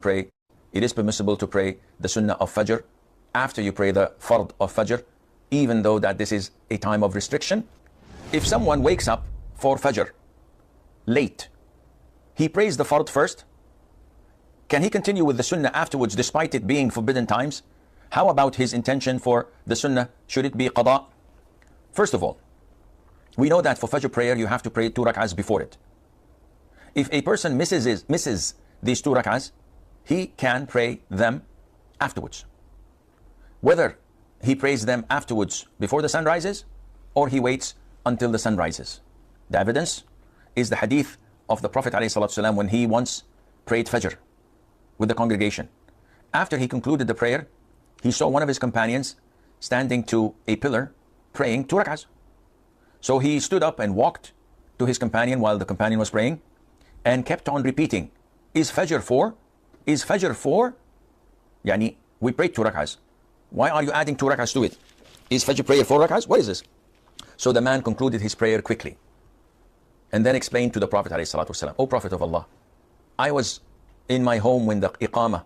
pray, it is permissible to pray the sunnah of Fajr after you pray the fard of Fajr, even though that this is a time of restriction. If someone wakes up for Fajr late, he prays the fard first. Can he continue with the sunnah afterwards despite it being forbidden times? How about his intention for the sunnah? Should it be qada? First of all, we know that for Fajr prayer you have to pray 2 rak'ahs before it. If a person misses these 2 rak'ahs, he can pray them afterwards. Whether he prays them afterwards before the sun rises or he waits until the sun rises. The evidence is the hadith of the Prophet ﷺ when he once prayed Fajr with the congregation. After he concluded the prayer, he saw one of his companions standing to a pillar praying 2 rak'ahs. So he stood up and walked to his companion while the companion was praying and kept on repeating, is Fajr 4? Is Fajr 4? Yani, we prayed 2 rak'ahs. Why are you adding 2 rak'ahs to it? Is Fajr prayer 4 rak'ahs? What is this? So the man concluded his prayer quickly and then explained to the Prophet ﷺ, O Prophet of Allah, I was in my home when the iqamah,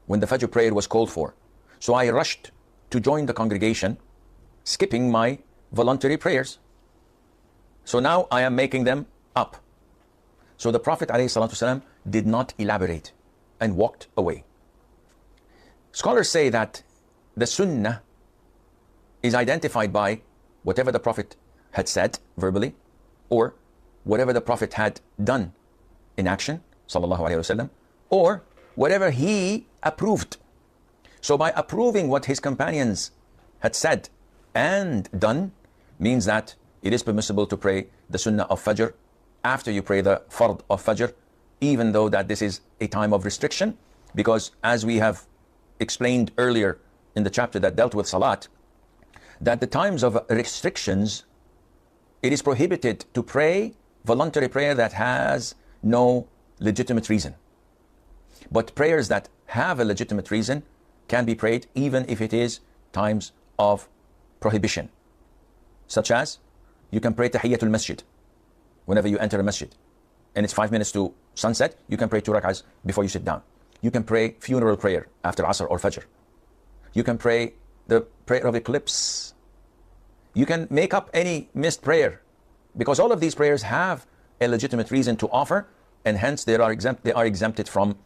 when the Fajr prayer was called for. So I rushed to join the congregation, skipping my voluntary prayers. So now I am making them up. So the Prophet ﷺ did not elaborate and walked away. Scholars say that the sunnah is identified by whatever the Prophet had said verbally or whatever the Prophet had done in action, sallallahu alaihi wasallam, or whatever he approved. So by approving what his companions had said and done means that it is permissible to pray the sunnah of Fajr after you pray the fard of Fajr, even though that this is a time of restriction, because as we have explained earlier in the chapter that dealt with Salat, that the times of restrictions, it is prohibited to pray voluntary prayer that has no legitimate reason. But prayers that have a legitimate reason can be prayed even if it is times of prohibition. Such as, you can pray Tahiyyatul Masjid whenever you enter a masjid, and it's 5 minutes to sunset, you can pray 2 rak'ahs before you sit down. You can pray funeral prayer after Asr or Fajr. You can pray the prayer of eclipse. You can make up any missed prayer, because all of these prayers have a legitimate reason to offer, and hence they are exempted from